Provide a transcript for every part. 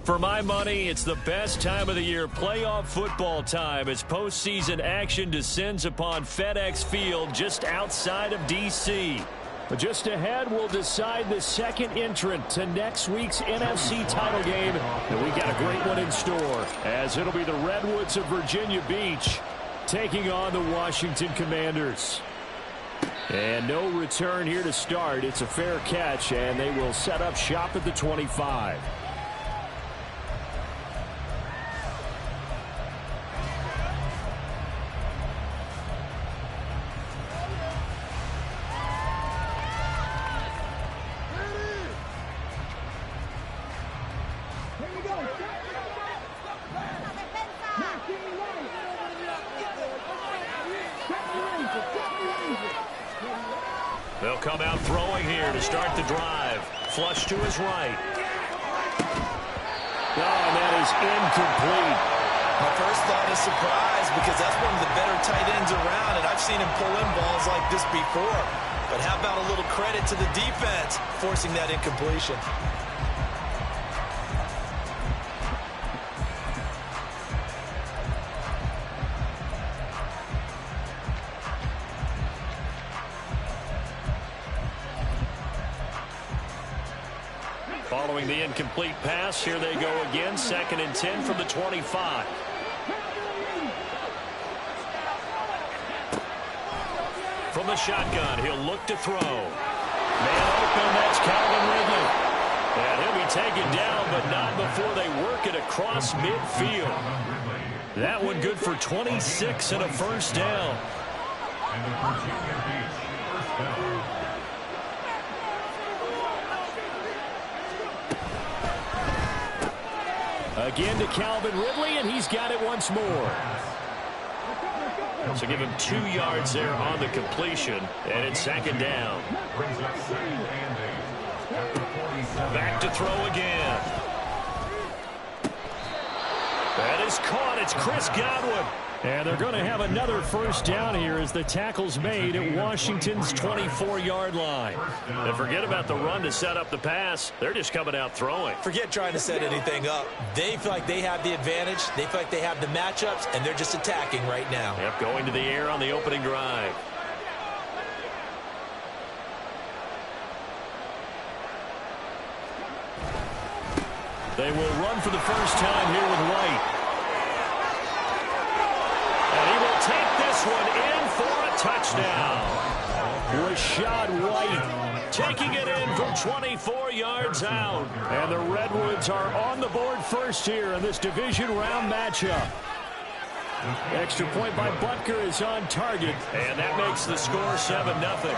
For my money, it's the best time of the year, playoff football time, as postseason action descends upon FedEx Field just outside of D.C. But just ahead, we'll decide the second entrant to next week's NFC title game. And we got a great one in store, as it'll be the Redwoods of Virginia Beach taking on the Washington Commanders. And no return here to start. It's a fair catch, and they will set up shop at the 25. They'll come out throwing here to start the drive. Flush to his right. Oh, and that is incomplete. My first thought is surprise, because that's one of the better tight ends around, and I've seen him pull in balls like this before. But how about a little credit to the defense forcing that incompletion? Following the incomplete pass, here they go again, 2nd and 10 from the 25. From the shotgun, he'll look to throw. Man open, that's Calvin Ridley. And he'll be taken down, but not before they work it across midfield. That one good for 26 and a first down. Again to Calvin Ridley, and he's got it once more. So give him 2 yards there on the completion, and it's 2nd down. Back to throw again. That is caught. It's Chris Godwin. And they're going to have another first down here as the tackle's made at Washington's 24-yard line. And forget about the run to set up the pass. They're just coming out throwing. Forget trying to set anything up. They feel like they have the advantage. They feel like they have the matchups, and they're just attacking right now. Yep, going to the air on the opening drive. They will run for the first time here with White. And he will take this one in for a touchdown. Rashad White taking it in from 24 yards out. And the Redwoods are on the board first here in this division round matchup. Extra point by Butker is on target, and that makes the score 7-0.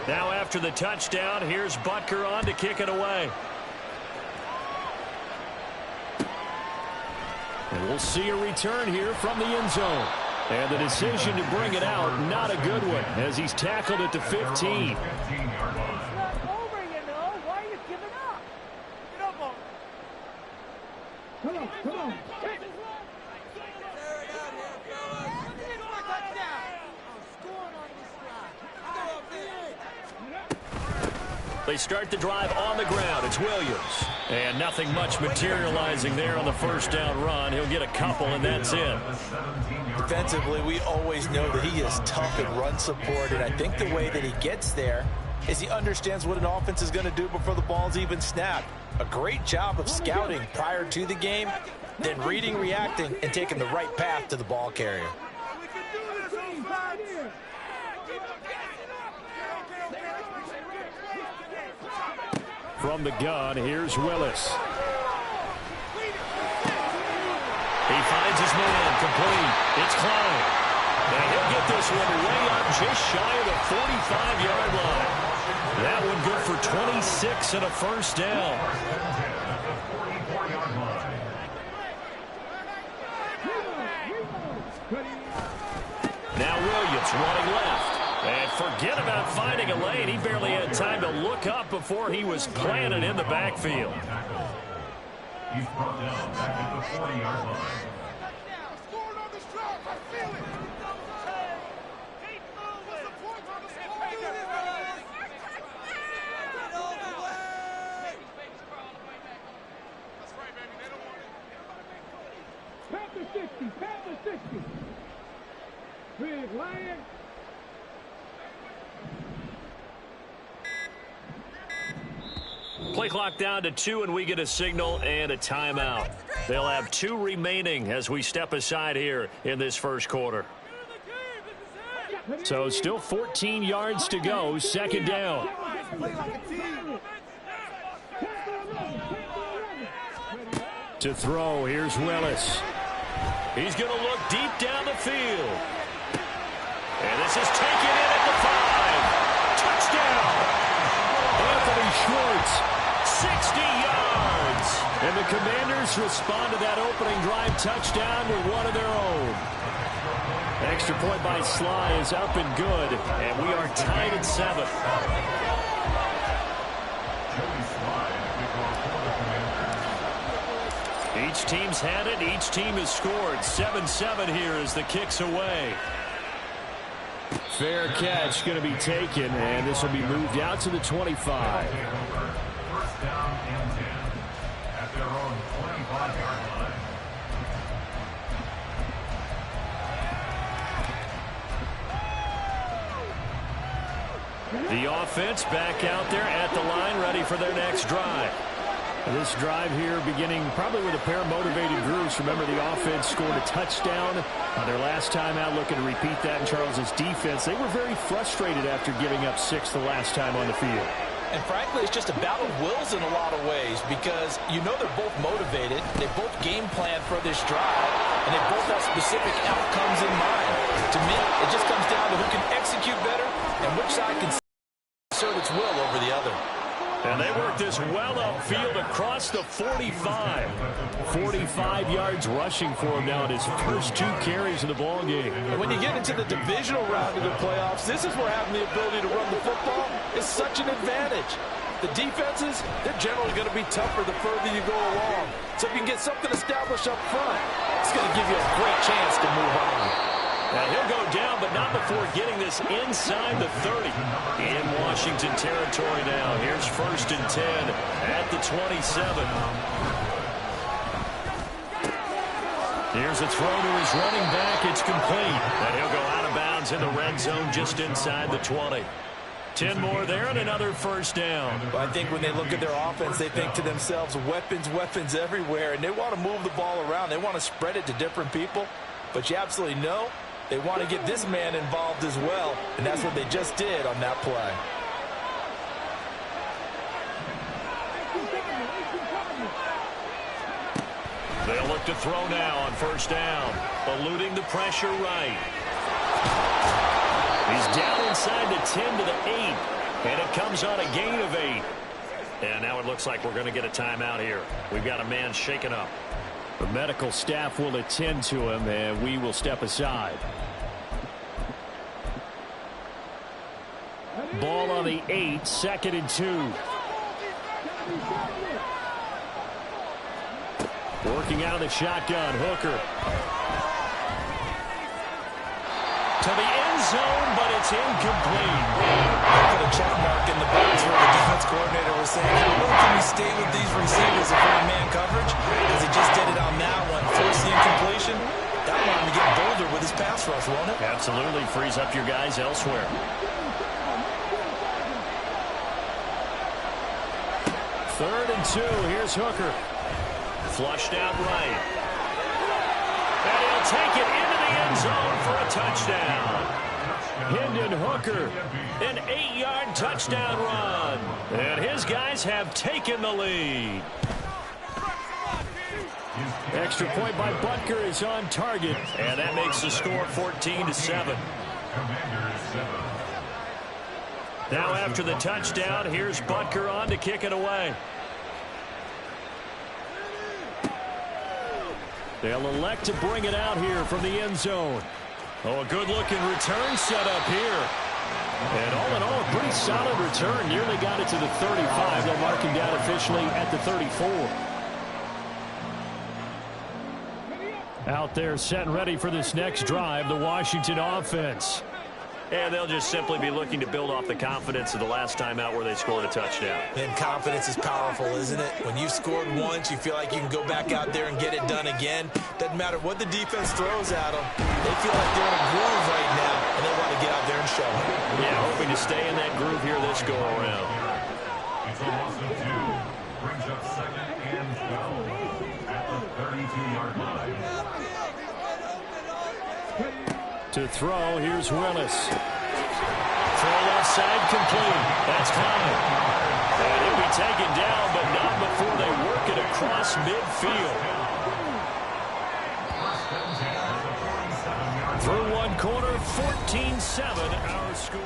Now after the touchdown, here's Butker on to kick it away. And we'll see a return here from the end zone. And the decision to bring it out, not a good one, as he's tackled at the 15. They start the drive on the ground. It's Williams. And nothing much materializing there on the first down run. He'll get a couple, and that's it. Defensively, we always know that he is tough in run support, and I think the way that he gets there is he understands what an offense is going to do before the ball's even snapped. A great job of scouting prior to the game, then reading, reacting, and taking the right path to the ball carrier. From the gun, here's Willis. He finds his man, complete. It's Klein. And he'll get this one way up just shy of the 45-yard line. That one good for 26 and a first down. Now Williams running left. And forget about finding a lane. He barely had time to look up before he was planted in the backfield. He's brought down back at the 40-yard line. Play clock down to 2, and we get a signal and a timeout. They'll have 2 remaining as we step aside here in this first quarter. So still 14 yards to go, second down. To throw, here's Willis. He's going to look deep down the field. And this is taken in at the 5. Touchdown! Anthony Schwartz. 60 yards. And the Commanders respond to that opening drive touchdown with one of their own. Extra point by Sly is up and good, and we are tied at 7. Each team's had it. Each team has scored. 7-7 here as the kick's away. Fair catch going to be taken, and this will be moved out to the 25. First down and 10 at their own 25-yard line. The offense back out there at the line, ready for their next drive. This drive here beginning probably with a pair of motivated groups. Remember, the offense scored a touchdown on their last time out, looking to repeat that in Charles's defense. They were very frustrated after giving up 6 the last time on the field. And frankly, it's just a battle of wills in a lot of ways because you know they're both motivated. They both game plan for this drive, and they both have specific outcomes in mind. To me, it just comes down to who can execute better and which side can assert its will over the other. And they work this well upfield across the 45. 45 yards rushing for him now in his first 2 carries of the ball game. And when you get into the divisional round of the playoffs, this is where having the ability to run the football is such an advantage. The defenses, they're generally going to be tougher the further you go along. So if you can get something established up front, it's going to give you a great chance to move on. Now he'll go down, but not before getting this inside the 30. In Washington territory now. Here's first and 10 at the 27. Here's a throw to his running back. It's complete. And he'll go out of bounds in the red zone just inside the 20. 10 more there and another first down. But I think when they look at their offense, they think to themselves, weapons, weapons everywhere. And they want to move the ball around. They want to spread it to different people. But you absolutely know they want to get this man involved as well, and that's what they just did on that play. They'll look to throw now on first down, eluding the pressure right. He's down inside the 10 to the 8, and it comes on a gain of 8. And now it looks like we're going to get a timeout here. We've got a man shaken up. The medical staff will attend to him, and we will step aside. Ball on the 8, second and 2. Working out of the shotgun, Hooker. To the end zone, but it's incomplete. For the check mark in the box where the defense coordinator was saying, how long can we stay with these receivers if we're in man coverage? Because he just did it on that one. Force the incompletion. That one to get bolder with his pass rush, won't it? Absolutely. Frees up your guys elsewhere. Third and 2. Here's Hooker. Flushed out right. And he'll take it into the end zone for a touchdown. Hendon Hooker, an 8-yard touchdown run. And his guys have taken the lead. Extra point by Butker is on target. And that makes the score 14-7. Now after the touchdown, here's Butker on to kick it away. They'll elect to bring it out here from the end zone. Oh, a good-looking return set up here. And all in all, a pretty solid return. Nearly got it to the 35. They'll mark him down officially at the 34. Out there set and ready for this next drive, the Washington offense. And they'll just simply be looking to build off the confidence of the last time out where they scored a touchdown. And confidence is powerful, isn't it? When you've scored once, you feel like you can go back out there and get it done again. Doesn't matter what the defense throws at them. They feel like they're in a groove right now, and they want to get out there and show it. Yeah, hoping to stay in that groove here this go-around. It's a loss of 2. Brings up 2nd and 12 at the 32-yard line. To throw, here's Willis. Throw left side complete. That's fine. And he'll be taken down, but not before they work it across midfield. Through one quarter, 14-7 our score.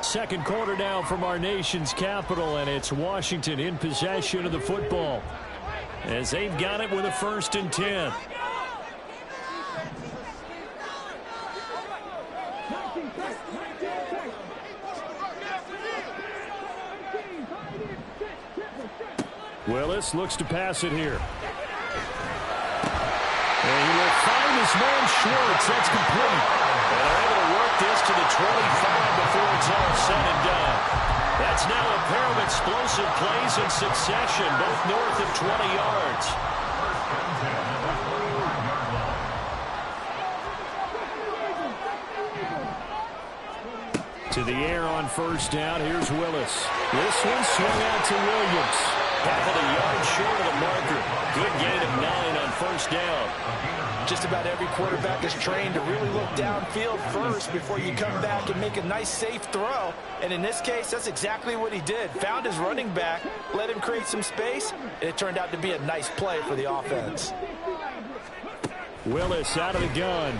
Second quarter now from our nation's capital, and it's Washington in possession of the football as they've got it with a 1st and 10. Willis looks to pass it here. And he will find his man Schwartz. That's complete. And they're able to work this to the 25 before it's all said and done. That's now a pair of explosive plays in succession, both north of 20 yards. To the air on 1st down. Here's Willis. This one swung out to Williams. Half of the yard short of the marker. Good gain of 9 on 1st down. Just about every quarterback is trained to really look downfield first before you come back and make a nice, safe throw. And in this case, that's exactly what he did. Found his running back, let him create some space, and it turned out to be a nice play for the offense. Willis out of the gun.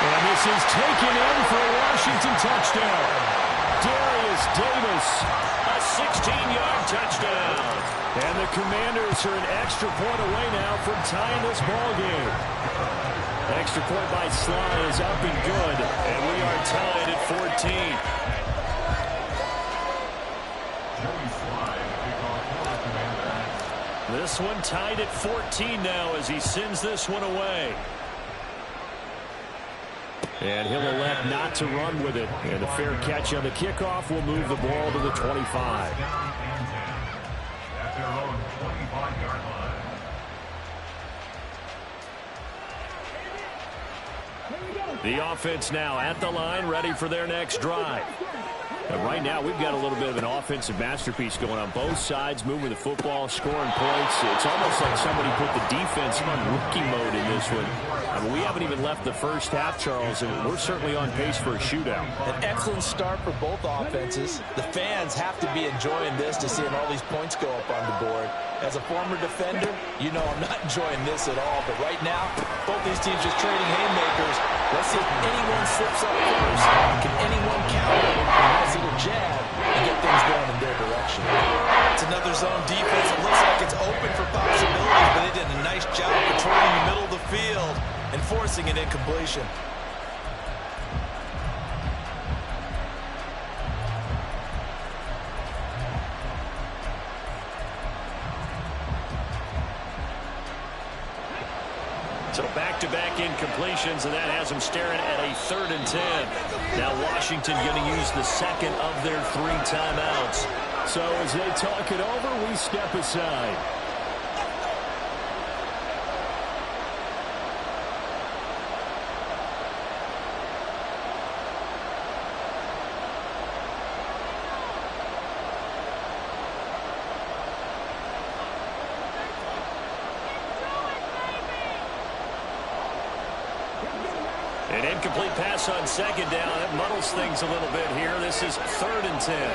And this is taken in for a Washington touchdown. Darius Davis, a 16-yard touchdown. And the Commanders are an extra point away now from tying this ball game. Extra point by Sly is up and good, and we are tied at 14. This one tied at 14 now as he sends this one away. And he'll elect not to run with it. And a fair catch on the kickoff will move the ball to the 25. The offense now at the line, ready for their next drive. And right now, we've got a little bit of an offensive masterpiece going on both sides, moving the football, scoring points. It's almost like somebody put the defense on rookie mode in this one. I mean, we haven't even left the first half, Charles, and we're certainly on pace for a shootout. An excellent start for both offenses. The fans have to be enjoying this to seeing all these points go up on the board. As a former defender, you know I'm not enjoying this at all. But right now, both these teams just trading haymakers. Let's see if anyone slips up first. Can anyone counter a nice little jab and get things going in their direction? It's another zone defense. It looks like it's open for possibilities, but they did a nice job controlling the middle of the field and forcing an incompletion. So back-to-back incompletions, and that has them staring at a 3rd and 10. Now Washington going to use the second of their 3 timeouts. So as they talk it over, we step aside. An incomplete pass on 2nd down. It muddles things a little bit here. This is 3rd and 10.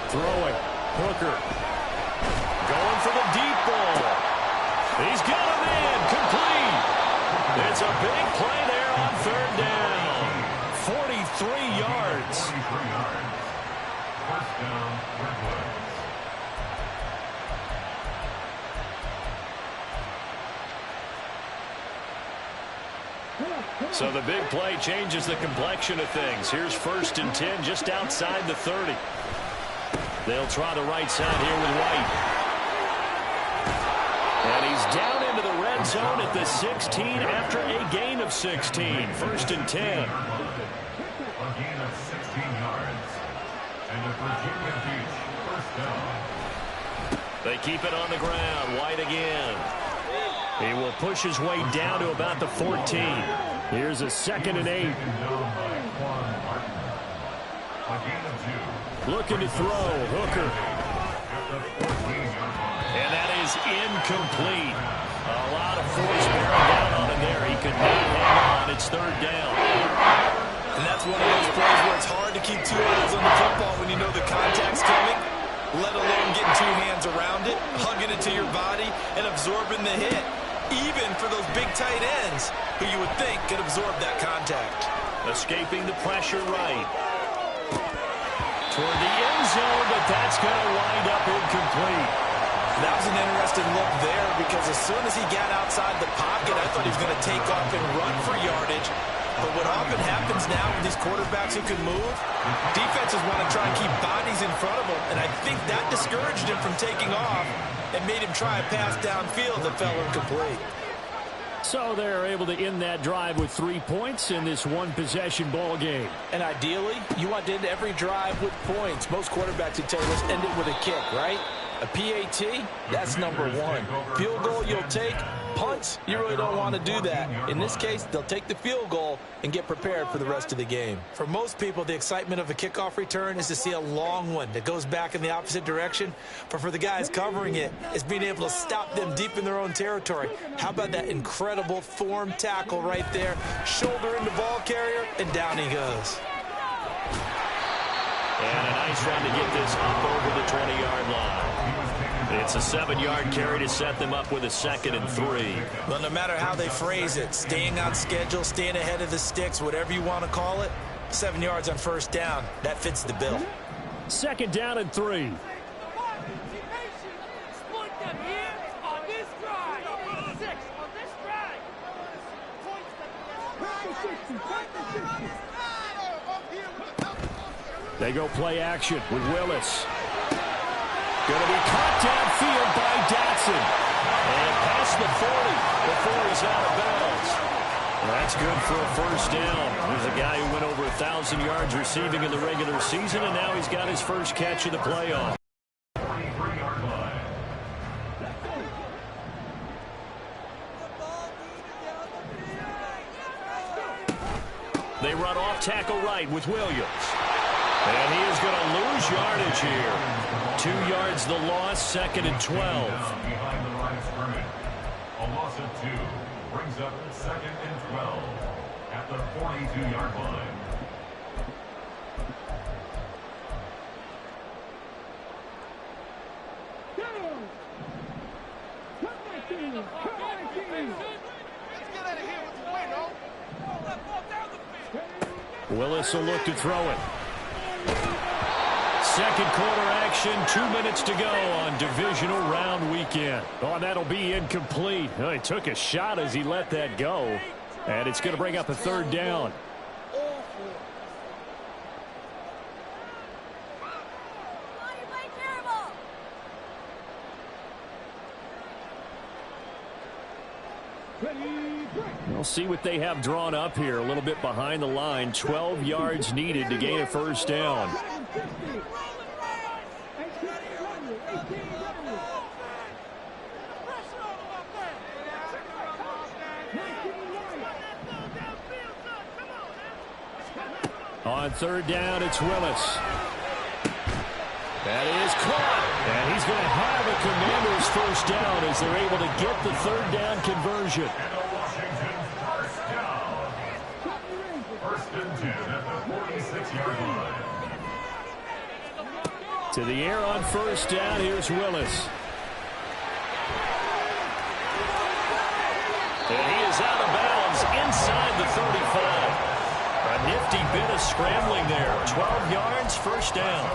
Throwing. Hooker. Going for the deep ball. He's got him in. Complete. It's a big play there on 3rd down. 43 yards. 1st down, Redwoods. So the big play changes the complexion of things. Here's 1st and 10 just outside the 30. They'll try the right side here with White. And he's down into the red end zone at the 16 after a gain of 16. First and 10. A gain of 16 yards. And a Virginia Beach first down. They keep it on the ground. White again. He will push his way down to about the 14. Here's a 2nd and 8. Looking to throw. Hooker. And that is incomplete. A lot of force bearing down on him there. He could not hang on. It's 3rd down. And that's one of those plays where it's hard to keep 2 eyes on the football when you know the contact's coming, let alone getting 2 hands around it, hugging it to your body, and absorbing the hit. Even for those big tight ends who you would think could absorb that contact. Escaping the pressure right. Toward the end zone, but that's going to wind up incomplete. That was an interesting look there because as soon as he got outside the pocket, I thought he was going to take off and run for yardage. But what often happens now with these quarterbacks who can move, defenses want to try and keep bodies in front of them, and I think that discouraged him from taking off and made him try a pass downfield that fell incomplete. So they're able to end that drive with 3 points in this one-possession ball game. And ideally, you want to end every drive with points. Most quarterbacks would tell you, let's end it with a kick, right? A PAT, that's number 1. Field goal you'll take. Punts, you really don't want to do that. In this case, they'll take the field goal and get prepared for the rest of the game. For most people, the excitement of a kickoff return is to see a long one that goes back in the opposite direction. But for the guys covering it, it's being able to stop them deep in their own territory. How about that incredible form tackle right there? Shoulder into ball carrier, and down he goes. And a nice run to get this up over the 20-yard line. It's a 7-yard carry to set them up with a 2nd and 3. Well, no matter how they phrase it, staying on schedule, staying ahead of the sticks, whatever you want to call it, 7 yards on 1st down, that fits the bill. 2nd down and 3. They go play action with Willis. Going to be caught downfield by Dotson. And past the 40 before he's out of bounds. That's good for a 1st down. There's a guy who went over 1,000 yards receiving in the regular season, and now he's got his first catch of the playoff. They run off tackle right with Williams. And he is going to lose yardage here. 2 yards the loss, 2nd and 12. Behind the line of scrimmage. A loss of 2 brings up 2nd and 12 at the 42-yard line. Willis will look to throw it. 2nd quarter action, 2 minutes to go on divisional round weekend. Oh, that'll be incomplete. Oh, he took a shot as he let that go. And it's going to bring up a 3rd down. We'll see what they have drawn up here. A little bit behind the line. 12 yards needed to gain a 1st down. On 3rd down, it's Willis. That is caught. And he's going to have a Commanders 1st down as they're able to get the 3rd down conversion. And a Washington 1st down. 1st and 10 at the 46-yard line. To the air on 1st down, here's Willis. And he is out of bounds inside the 35. A nifty bit of scrambling there. 12 yards, 1st down.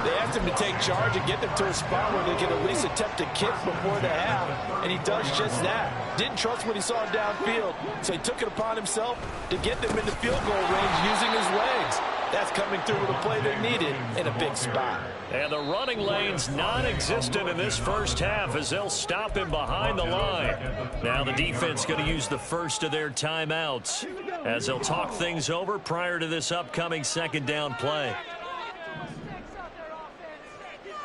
They asked him to take charge and get them to a spot where they could at least attempt a kick before the half, and he does just that. Didn't trust what he saw downfield, so he took it upon himself to get them into field goal range using his legs. That's coming through with a play they needed in a big spot. And the running lane's non-existent in this first half as they'll stop him behind the line. Now the defense going to use the first of their timeouts as they'll talk things over prior to this upcoming second down play.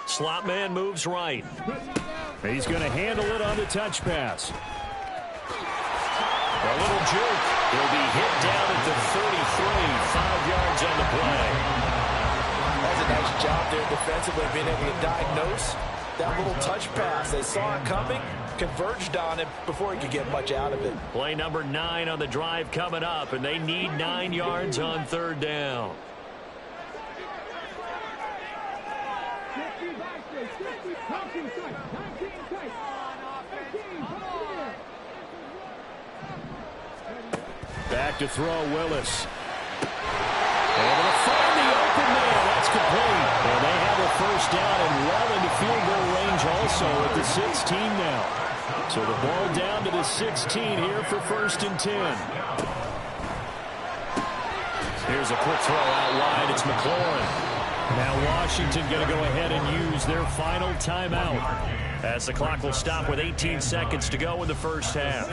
Slot man moves right. He's going to handle it on the touch pass. A little juke. He'll be hit down at the 33, 5 yards on the play. That's a nice job there defensively, being able to diagnose that little touch pass. They saw it coming, converged on it before he could get much out of it. Play number 9 on the drive coming up, and they need 9 yards on third down. Back to throw, Willis. Able to find the open man. That's complete. And they have a first down and well into field goal range also at the 16 now. So the ball down to the 16 here for 1st and 10. Here's a quick throw out wide. It's McLaurin. Now Washington going to go ahead and use their final timeout, as the clock will stop with 18 seconds to go in the first half.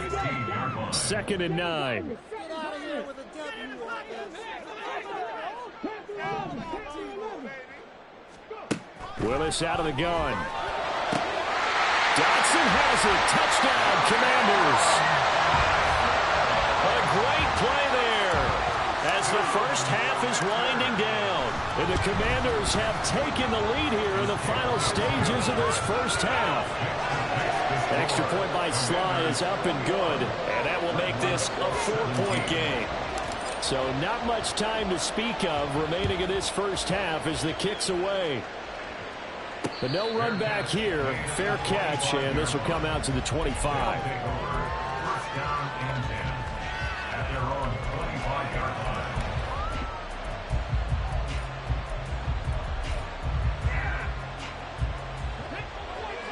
2nd and 9. Willis out of the gun. Dotson has it. Touchdown, Commanders. A great play there as the first half is winding down. And the Commanders have taken the lead here in the final stages of this first half. Extra point by Sly is up and good. And that will make this a 4-point game. So not much time to speak of remaining in this first half as the kick's away. But no run back here. Fair catch, and this will come out to the 25. First down and 10 at their own 25-yard line.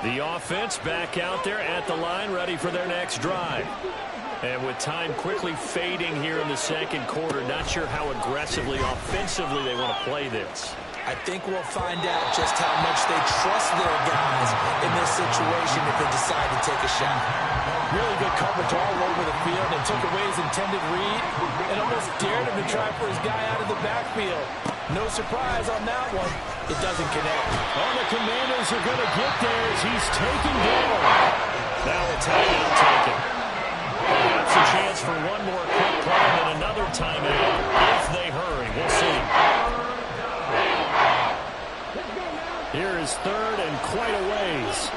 The offense back out there at the line, ready for their next drive. And with time quickly fading here in the second quarter, not sure how aggressively, offensively they want to play this. I think we'll find out just how much they trust their guys in this situation if they decide to take a shot. Really good coverage all over the field and took away his intended read and almost dared him to try for his guy out of the backfield. No surprise on that one. It doesn't connect. Oh, the Commanders are going to get there as he's taken down. Now a timeout taken. Perhaps a chance for one more quick play and another timeout if they hurry. We'll see. Here is 3rd and quite a ways.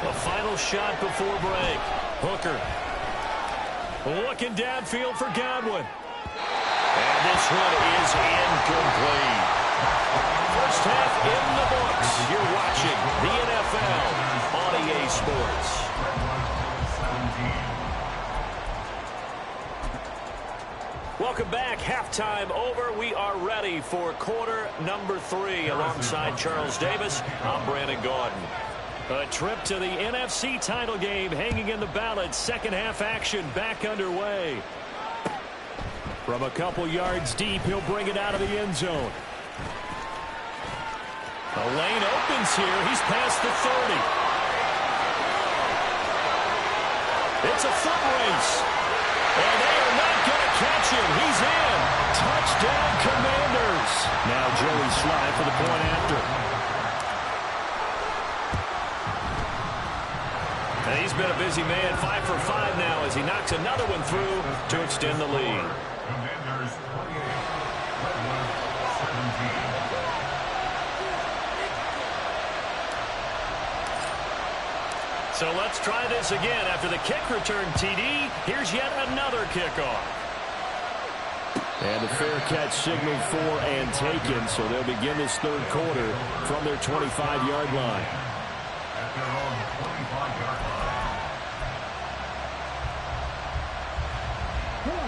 The final shot before break. Hooker. Looking downfield for Godwin. And this one is incomplete. First half in the books. You're watching the NFL on EA Sports. Welcome back. Halftime over. We are ready for quarter number 3. Alongside Charles Davis, I'm Brandon Gaudin. A trip to the NFC title game hanging in the balance. Second half action back underway. From a couple yards deep, he'll bring it out of the end zone. The lane opens here. He's past the 30. It's a foot race. And they are not going to catch him. He's in. Touchdown, Commanders. Now Joey Sly for the point after. And he's been a busy man. 5 for 5 now as he knocks another one through to extend the lead. Commanders 28, Redwoods 17. So let's try this again. After the kick return TD, here's yet another kickoff. And the fair catch signaled for and taken, so they'll begin this third quarter from their 25-yard line. At their own 25-yard line.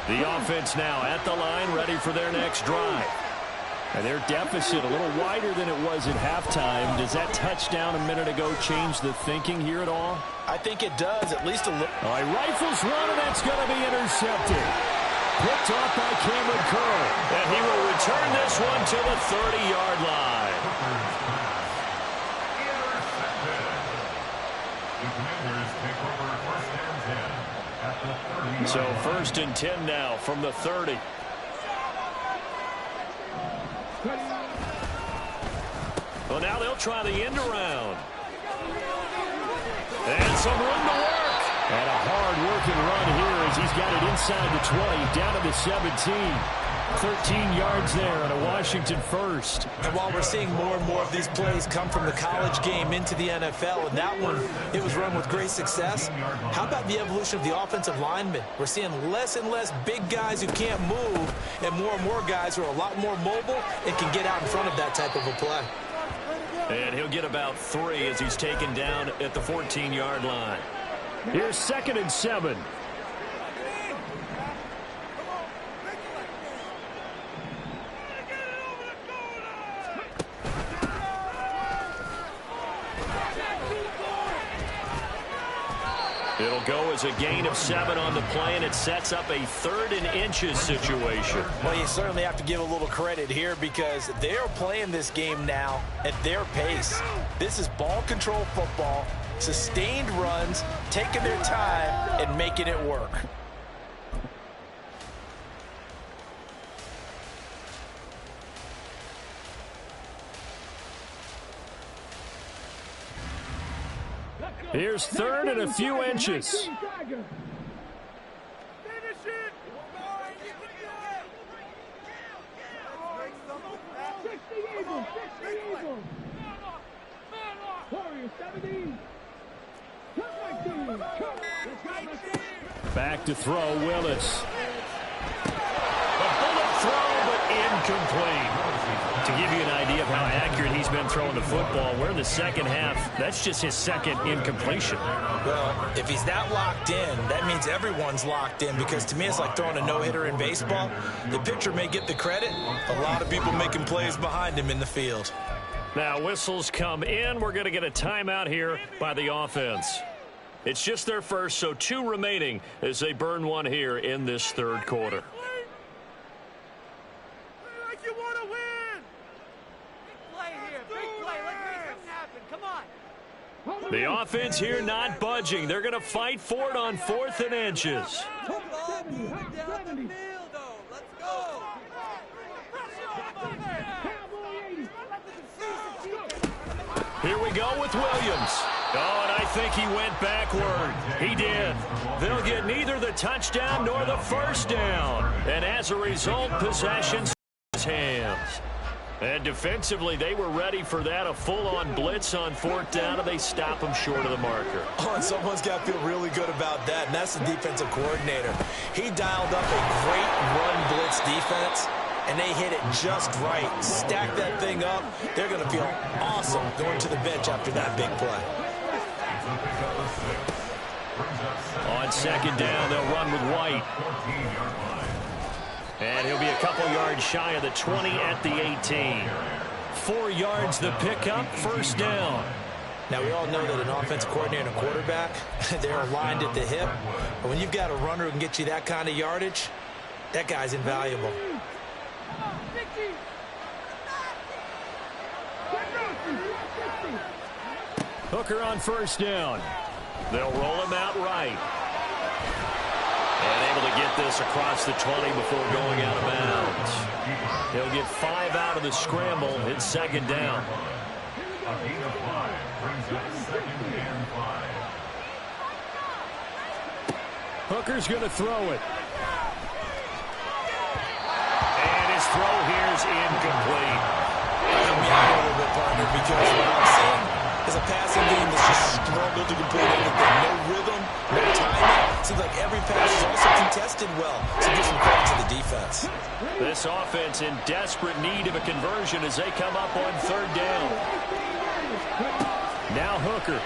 The offense now at the line, ready for their next drive. And their deficit a little wider than it was at halftime. Does that touchdown a minute ago change the thinking here at all? I think it does, at least a little. All right, rifles run, and that's going to be intercepted. Picked off by Cameron Curl. And he will return this one to the 30-yard line. So 1st and 10 now from the 30. Well, now they'll try the end around. And some room to work. And a hard-working run here as he's got it inside the 20, down to the 17. 13 yards there and a Washington first. And while we're seeing more and more of these plays come from the college game into the NFL, and that one, it was run with great success, how about the evolution of the offensive linemen? We're seeing less and less big guys who can't move and more guys who are a lot more mobile and can get out in front of that type of a play. And he'll get about 3 as he's taken down at the 14-yard line. Here's 2nd and 7. It'll go as a gain of 7 on the play, and it sets up a 3rd and inches situation. Well, you certainly have to give a little credit here because they're playing this game now at their pace. This is ball control football, sustained runs, taking their time, and making it work. Here's 3rd and a few inches. Back to throw, Willis. A bullet throw, but incomplete. To give you an idea of how accurate he's been throwing the football, we're in the second half. That's just his 2nd incompletion. Well, if he's that locked in, that means everyone's locked in because to me it's like throwing a no-hitter in baseball. The pitcher may get the credit. A lot of people making plays behind him in the field. Now whistles come in. We're going to get a timeout here by the offense. It's just their first, so 2 remaining as they burn one here in this 3rd quarter. The offense here not budging. They're going to fight for it on 4th and inches. Here we go with Williams. Oh, and I think he went backward. He did. They'll get neither the touchdown nor the first down. And as a result, possession his hands. And defensively, they were ready for that, a full-on blitz on 4th down, and they stop them short of the marker. Oh, and someone's got to feel really good about that, and that's the defensive coordinator. He dialed up a great run blitz defense, and they hit it just right. Stack that thing up. They're going to feel awesome going to the bench after that big play. On 2nd down, they'll run with White. And he'll be a couple yards shy of the 20 at the 18. 4 yards the pickup, 1st down. Now, we all know that an offensive coordinator and a quarterback, they're aligned at the hip. But when you've got a runner who can get you that kind of yardage, that guy's invaluable. Hooker on 1st down. They'll roll him out right. And able to get this across the 20 before going out of bounds. He'll get 5 out of the scramble. It's 2nd down. A gain of 5 brings up 2nd and 5. Hooker's going to throw it. And his throw here is incomplete. Help me out a little bit, partner, because what I'm seeing is a passing game that's just struggled to complete anything. No rhythm, no timing. Seems like every pass is also contested well. So give some credit to the defense. This offense in desperate need of a conversion as they come up on 3rd down. Now Hooker.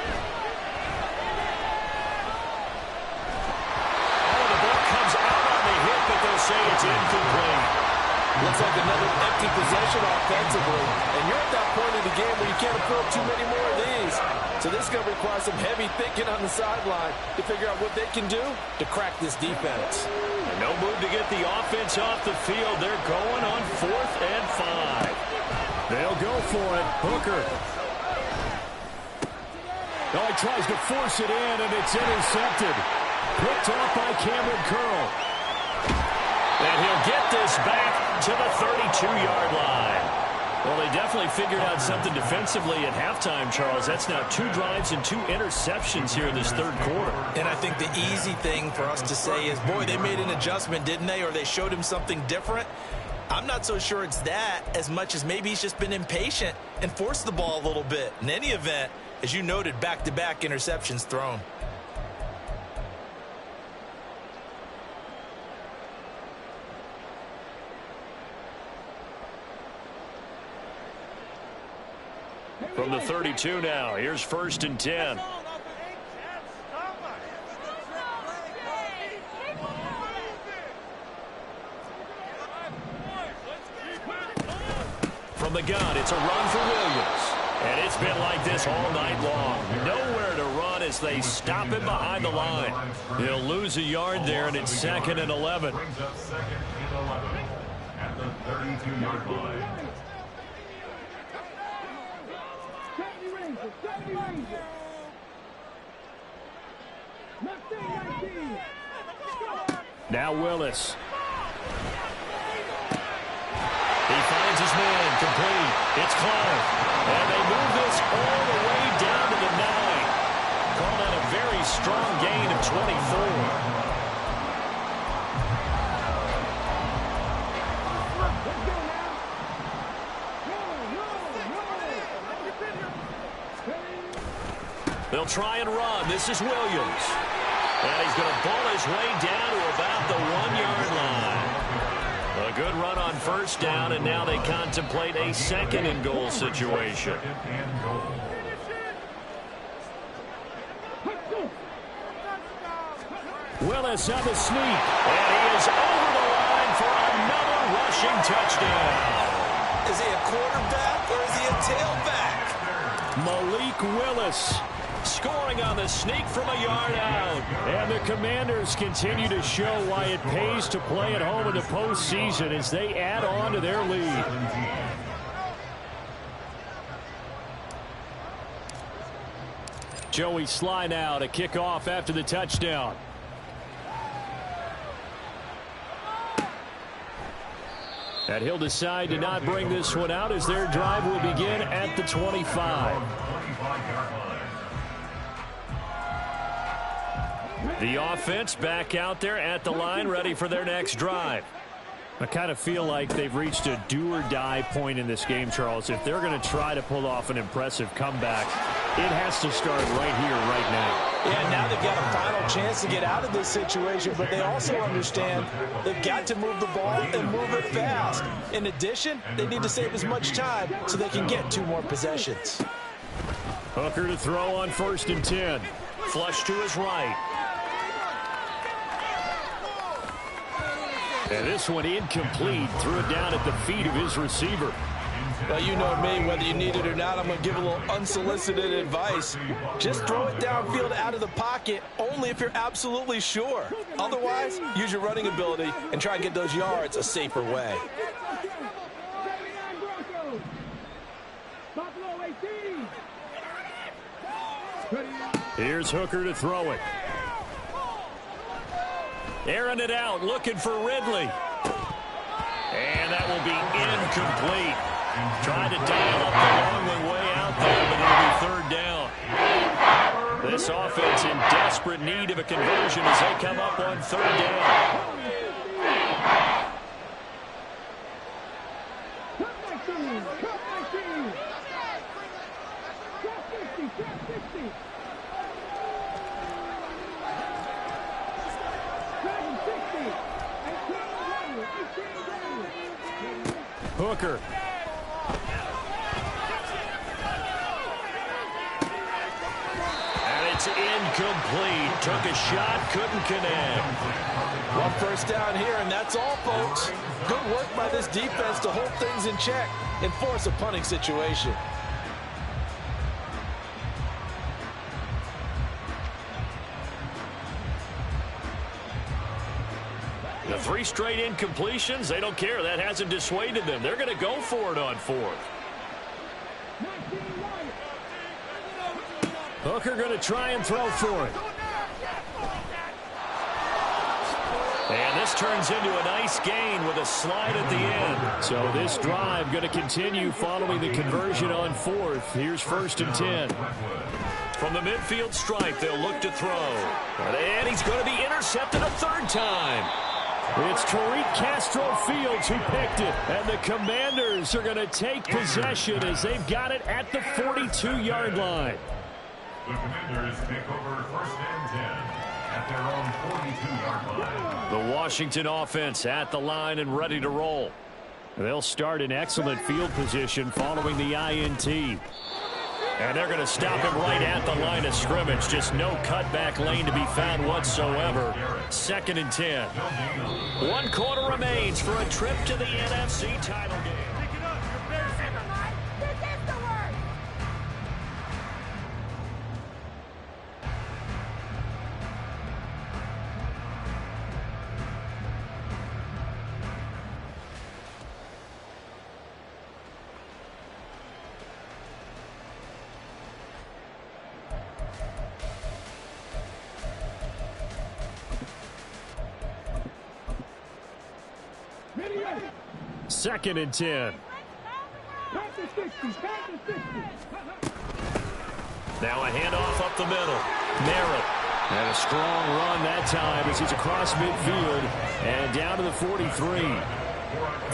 Oh, the ball comes out on the hit, but they'll say it's incomplete. Looks like another empty possession offensively. And you're at that point of the game where you can't afford too many more of these. So this is going to require some heavy thinking on the sideline to figure out what they can do to crack this defense. No move to get the offense off the field. They're going on 4th and 5. They'll go for it. Hooker. Oh, he tries to force it in, and it's intercepted. Picked off by Cameron Curl. And he'll get this back to the 32-yard line. Well, they definitely figured out something defensively at halftime, Charles. That's now 2 drives and 2 interceptions here in this third quarter. And I think the easy thing for us to say is, boy, they made an adjustment, didn't they? Or they showed him something different. I'm not so sure it's that as much as maybe he's just been impatient and forced the ball a little bit. In any event, as you noted, back-to-back interceptions thrown. From the 32 now, here's 1st and 10. From the gun, it's a run for Williams. And it's been like this all night long. Nowhere to run as they stop him behind the line. He'll lose a yard there, and it's 2nd and 11. Brings up 2nd and 11 at the 32-yard line. Now Willis. He finds his man, complete. It's Clark. And they move this all the way down to the 9. Called on a very strong gain of 24. They'll try and run. This is Williams. And he's going to ball his way down to about the 1-yard line. A good run on 1st down, and now they contemplate a 2nd and goal situation. Willis on the sneak. And he is over the line for another rushing touchdown. Is he a quarterback or is he a tailback? Malik Willis. Scoring on the sneak from a yard out. And the Commanders continue to show why it pays to play at home in the postseason as they add on to their lead. Joey Sly now to kick off after the touchdown. And he'll decide to not bring this one out as their drive will begin at the 25. The offense back out there at the line, ready for their next drive. I kind of feel like they've reached a do-or-die point in this game, Charles. If they're going to try to pull off an impressive comeback, it has to start right here, right now. Yeah, now they've got a final chance to get out of this situation, but they also understand they've got to move the ball and move it fast. In addition, they need to save as much time so they can get 2 more possessions. Hooker to throw on 1st and 10. Flush to his right. And this one incomplete. Threw it down at the feet of his receiver. Well, you know me, whether you need it or not, I'm going to give a little unsolicited advice. Just throw it downfield out of the pocket only if you're absolutely sure. Otherwise, use your running ability and try and get those yards a safer way. Here's Hooker to throw it. Airing it out, looking for Ridley. And that will be incomplete. Trying to dial up the long one way out there, but it'll be 3rd down. This offense in desperate need of a conversion as they come up on 3rd down. Hooker. And it's Incomplete. Took a shot, couldn't connect. One first down here, and that's all, folks. Good work by this defense to hold things in check and force a punting situation. The 3 straight incompletions, they don't care. That hasn't dissuaded them. They're going to go for it on 4th. Hooker going to try and throw for it. And this turns into a nice gain with a slide at the end. So this drive going to continue following the conversion on 4th. Here's 1st and 10. From the midfield stripe, they'll look to throw. And he's going to be intercepted a 3rd time. It's Tariq Castro-Fields who picked it. And the Commanders are going to take possession as they've got it at the 42-yard line. The Commanders take over 1st and 10 at their own 42-yard line. The Washington offense at the line and ready to roll. They'll start in excellent field position following the INT. And they're going to stop him right at the line of scrimmage. Just no cutback lane to be found whatsoever. 2nd and 10. 1 quarter remains for a trip to the NFC title game. Second and 10. Now a handoff up the middle. Merritt. And a strong run that time as he's across midfield and down to the 43.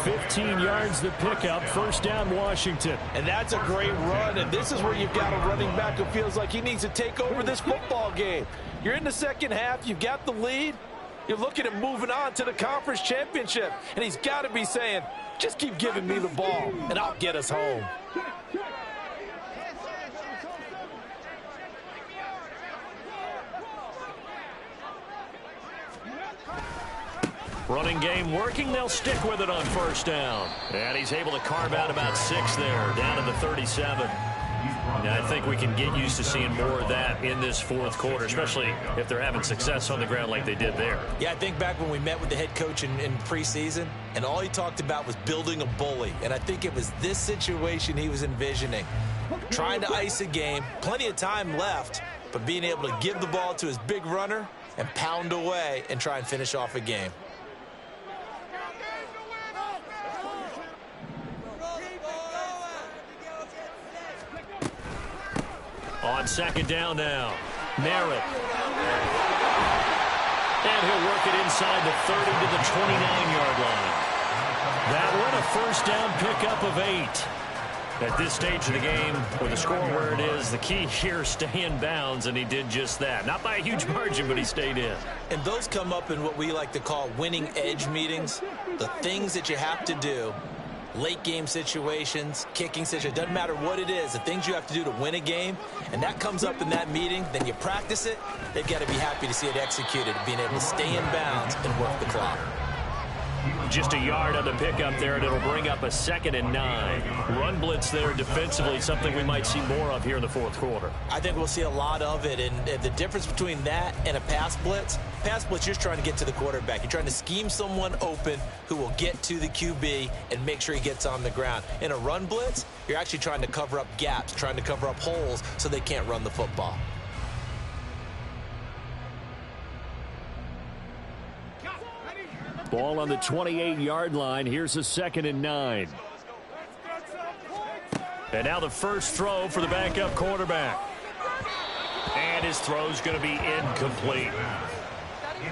15 yards the pickup. 1st down Washington. And that's a great run, and this is where you've got a running back who feels like he needs to take over this football game. You're in the second half. You've got the lead. You're looking at moving on to the conference championship, and he's got to be saying, just keep giving me the ball, and I'll get us home. Running game working. They'll stick with it on 1st down. And he's able to carve out about 6 there, down to the 37. And I think we can get used to seeing more of that in this 4th quarter, especially if they're having success on the ground like they did there. Yeah, I think back when we met with the head coach in preseason, and all he talked about was building a bully. And I think it was this situation he was envisioning. Trying to ice a game, plenty of time left, but being able to give the ball to his big runner and pound away and try and finish off a game. On 2nd down now, Merritt. And he'll work it inside the 30 to the 29-yard line. That one, a 1st down pickup of 8. At this stage of the game, with the score where it is, the key here, stay in bounds, and he did just that. Not by a huge margin, but he stayed in. And those come up in what we like to call winning edge meetings. The things that you have to do. Late game situations, kicking situations, doesn't matter what it is, the things you have to do to win a game, and that comes up in that meeting, then you practice it, they've got to be happy to see it executed, being able to stay in bounds and work the clock. Just a yard on the pickup there, and it'll bring up a 2nd and 9. Run blitz there defensively, something we might see more of here in the 4th quarter. I think we'll see a lot of it, and the difference between that and a pass blitz, you're just trying to get to the quarterback. You're trying to scheme someone open who will get to the QB and make sure he gets on the ground. In a run blitz, you're actually trying to cover up gaps, trying to cover up holes so they can't run the football. Ball on the 28-yard line. Here's a 2nd and 9. And now the first throw for the backup quarterback. And his throw's going to be incomplete.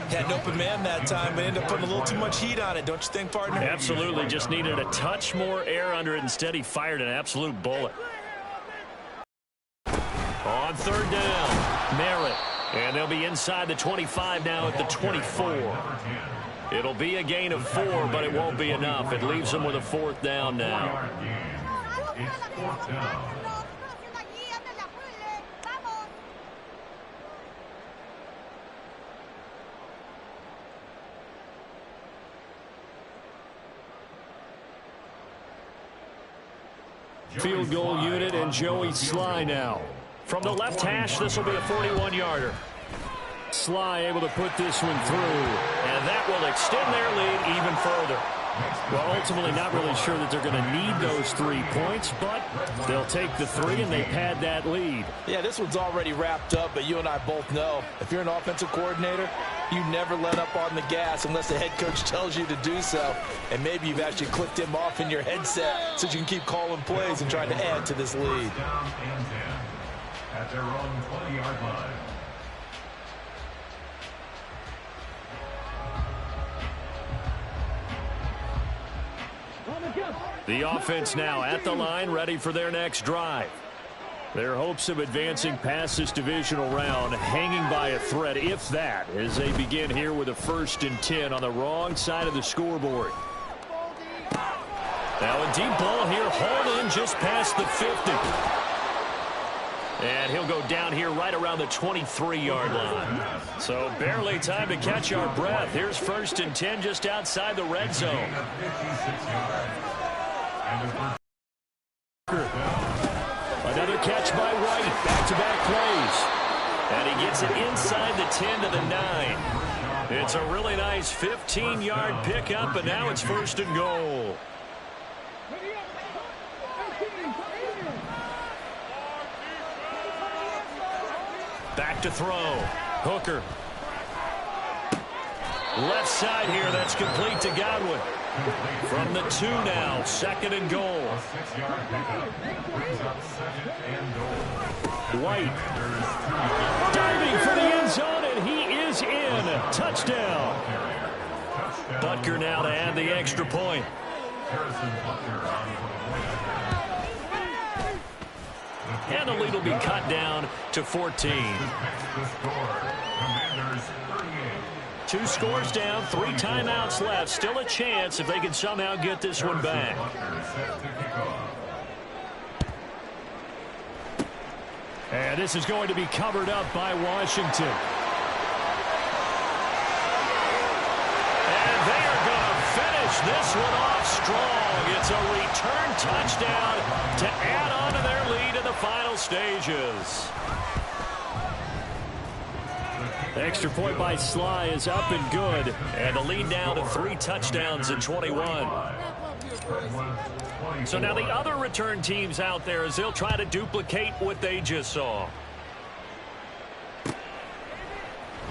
Had an open man that time, but ended up putting a little too much heat on it, don't you think, partner? Absolutely. Just needed a touch more air under it. Instead, he fired an absolute bullet. On 3rd down, Merritt. And they'll be inside the 25 now at the 24. It'll be a gain of 4, but it won't be enough. It leaves them with a 4th down now. It's 4th down. Field goal unit and Joey Sly now. From the left hash, this will be a 41-yarder. Sly able to put this one through, and that will extend their lead even further. Well, ultimately not really sure that they're going to need those 3 points, but they'll take the 3 and they pad that lead. Yeah, this one's already wrapped up, but you and I both know if you're an offensive coordinator, you never let up on the gas unless the head coach tells you to do so. And maybe you've actually clicked him off in your headset so you can keep calling plays and trying to add to this lead. Down and 10 at their own 20-yard line. The offense now at the line, ready for their next drive. Their hopes of advancing past this divisional round hanging by a thread, if that, as they begin here with a 1st and 10 on the wrong side of the scoreboard. Now a deep ball here, hauled in just past the 50. And he'll go down here right around the 23-yard line. So barely time to catch our breath. Here's 1st and 10 just outside the red zone. Another catch by White. Back-to-back plays. And he gets it inside the 10 to the 9. It's a really nice 15-yard pickup, and now it's 1st and goal. Back to throw. Hooker. Left side here. That's complete to Godwin. From the 2 now. 2nd and goal. White. Diving for the end zone, and he is in. Touchdown. Butker now to add the extra point. And the lead will be cut down to 14. 2 scores down, 3 timeouts left. Still a chance if they can somehow get this one back. And this is going to be covered up by Washington. And they are going to finish this one off strong. It's a return touchdown to add on to their lead in the final stages. Extra point by Sly is up and good. And the lead now to 3 touchdowns in 21. So now the other return teams out there as they'll try to duplicate what they just saw.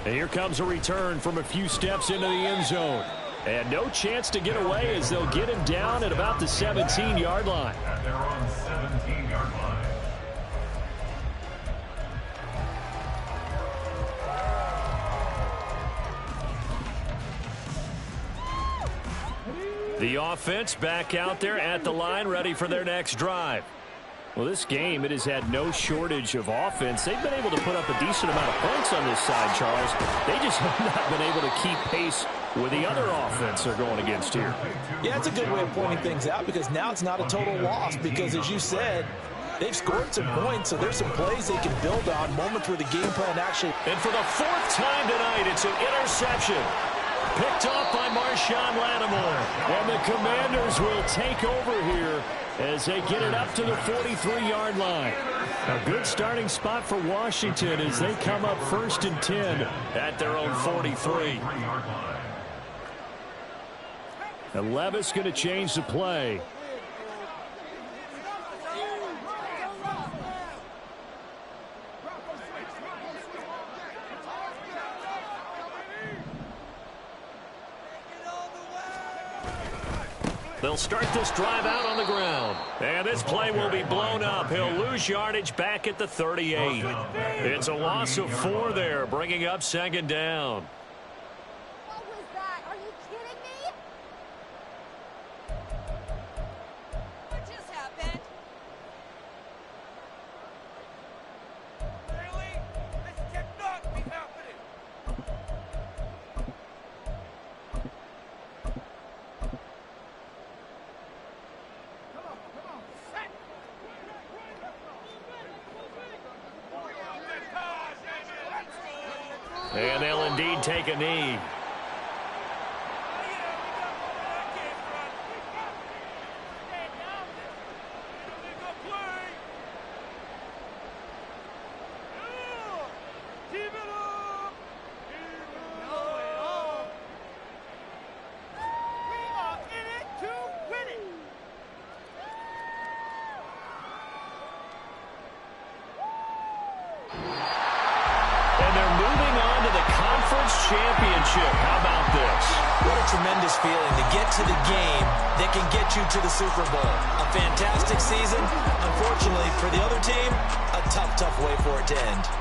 And here comes a return from a few steps into the end zone. And no chance to get away as they'll get him down at about the 17-yard line. At their own 17-yard line. The offense back out there at the line, ready for their next drive. Well, this game, it has had no shortage of offense. They've been able to put up a decent amount of points on this side, Charles. They just have not been able to keep pace with the other offense they're going against here. Yeah, it's a good way of pointing things out because now it's not a total loss because, as you said, they've scored some points, so there's some plays they can build on, moments where the game plan actually... And for the 4th time tonight, it's an interception. Picked off by Marshawn Lattimore. And the Commanders will take over here as they get it up to the 43-yard line. A good starting spot for Washington as they come up 1st and 10 at their own 43. And Levis going to change the play. They'll start this drive out on the ground. And this play will be blown up. He'll lose yardage back at the 38. It's a loss of 4 there, bringing up 2nd down. What was that? Are you kidding me? What just happened? Really? This cannot be happening. And they'll indeed take a knee. conference championship. How about this? What a tremendous feeling to get to the game that can get you to the Super Bowl. A fantastic season. Unfortunately, for the other team, a tough way for it to end.